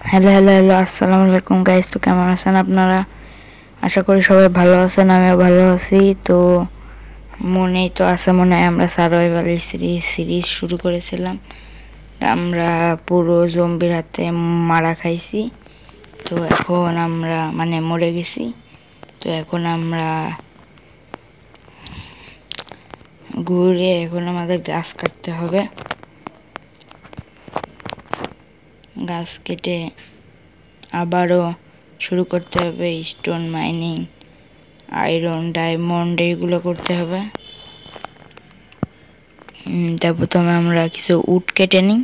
Hello hello hello আসসালামু আলাইকুম guys. তো কেমন আছেন আপনারা? আশা করি সবাই ভালো আছেন, আমিও ভালো আছি। তো মনেই তো আছে, মনে হয় আমরা সার্ভাইভাল সিরিজ শুরু করেছিলাম। আমরা পুরো জম্বির হাতে মারা খাইছি। তো এখন আমরা মরে গেছি। তো এখন আমরা ঘুরে এখন আমাদের গাছ কাটতে হবে। গাছ কেটে আবারও শুরু করতে হবে স্টোন মাইনিং, আয়রন, ডায়মন্ড এইগুলো করতে হবে। তার প্রথমে আমরা কিছু উড কেটে নিই।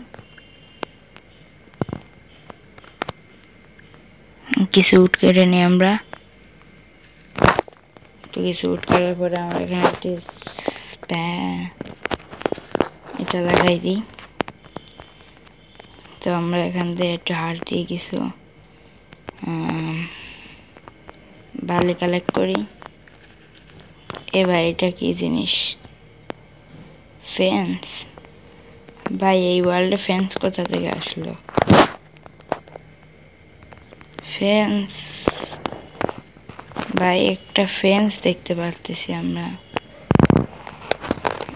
আমরা তো কিছু উড কাটার পরে আমরা এখানে একটি এটা লাগাই দিই। তো আমরা এখান থেকে একটু হাড় দিয়ে কিছু বালি কালেক্ট করি। এবার এটা কি জিনিস? ফেন্স। ভাই এই ওয়ার্ল্ডে ফেন্স কোথা থেকে আসলো? ফেন্স ভাই, একটা ফেন্স দেখতে পাচ্ছি আমরা।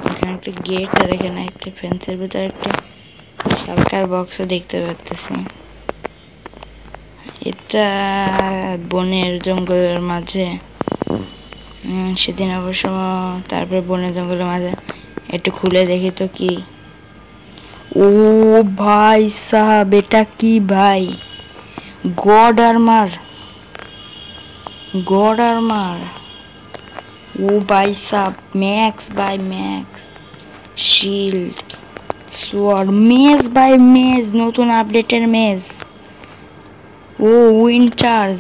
এখানে একটা গেট আর এখানে একটা ফেন্সের ভিতরে একটা শালকার বক্সও দেখতে পাচ্ছি। এটা বনের জঙ্গলের মাঝে, সেদিন অবশ্য তারপরে বনের জঙ্গলের মাঝে একটু খুলে দেখি তো কি। ও ভাই সাহেব, এটা কি ভাই? God armour. ও ভাই সাহেব, max by max, shield, sword, mage by mage, নতুন আপডেটের মেজ। ও উইন চার্জ।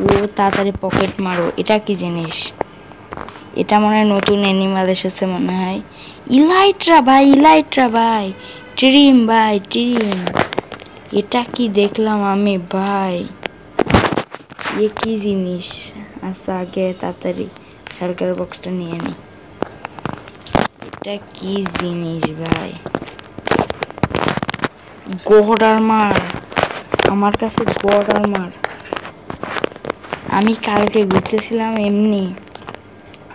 ও তাড়াতাড়ি পকেট মারো। এটা কি জিনিস? এটা মনে হয় নতুন অ্যানিমাল এসেছে মনে হয়। ইলাইট্রা ভাই, ট্রিম ভাই, ট্রিম। এটা কি দেখলাম আমি ভাই? এ কি জিনিস? আচ্ছা, আগে তাড়াতাড়ি শালকার বক্সটা নিয়ে নি। এটা কি জিনিস ভাই? God armour. আমার কাছে গড আর্মার। আমি কালকে ঘুরতেছিলাম এমনি,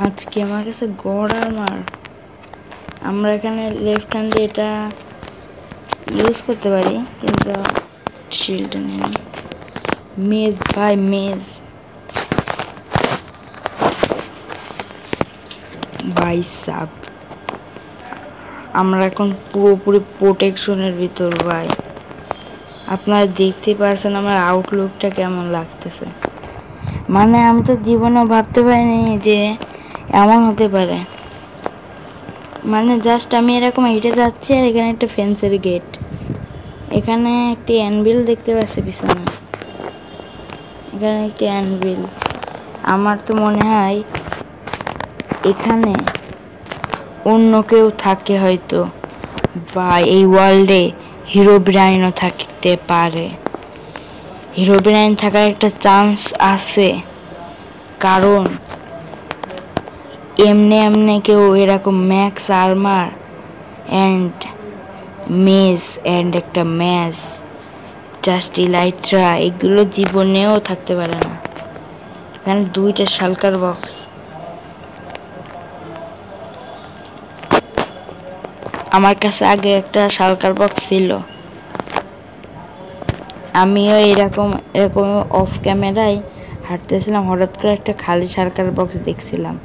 আজকে আমার কাছে গড আর্মার। আমরা এখানে লেফট হ্যান্ডে এটা ইউজ করতে পারি, কিন্তু শিল্ড নেই। মেজ ভাই, মেজ ভাই সাব। আমরা এখন পুরোপুরি প্রোটেকশনের ভিতর ভাই। আপনারা দেখতে পারছেন আমার আউটলুকটা কেমন লাগতেছে। আমি তো জীবনেও ভাবতে পারিনি যে এমন হতে পারে। জাস্ট আমি এরকম হেঁটে যাচ্ছি আর এখানে একটা ফেন্সের গেট, এখানে একটি অ্যানভিল দেখতে পাচ্ছি পিছনে, এখানে একটি অ্যানভিল। আমার তো মনে হয় এখানে অন্য কেউ থাকে হয়তো, বা এই ওয়ার্ল্ডে হিরোব্রাইনও থাকতে পারে। হিরোব্রাইন থাকার একটা চান্স আছে, কারণ এমনি কেউ এরকম max armour and maize and একটা ম্যাজ, জাস্ট ইলাইট্রা, এগুলো জীবনেও থাকতে পারে না। এখানে দুইটা শালকার বক্স। আমার কাছে আগে একটা শালকার বক্স ছিল। আমিও এরকম অফ ক্যামেরায় হাঁটতেছিলাম, হঠাৎ করে একটা খালি শালকার বক্স দেখছিলাম।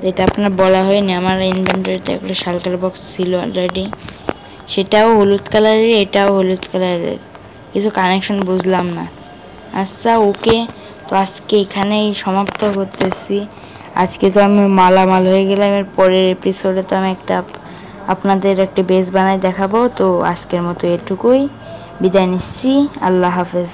যেটা আপনার বলা হয়নি, আমার ইনভেন্টরিতে একটা শালকার বক্স ছিল অলরেডি। সেটাও হলুদ কালারের, এটাও হলুদ কালারের, কিছু কানেকশন বুঝলাম না। আচ্ছা ওকে, তো আজকে এখানেই সমাপ্ত করতেছি। আজকে তো আমি মালামাল হয়ে গেলাম। এর পরের এপিসোডে তো আমি আপনাদের একটা বেস বানায় দেখাবো। তো আজকের মতো এটুকুই, বিদায় নিচ্ছি। আল্লাহ হাফেজ।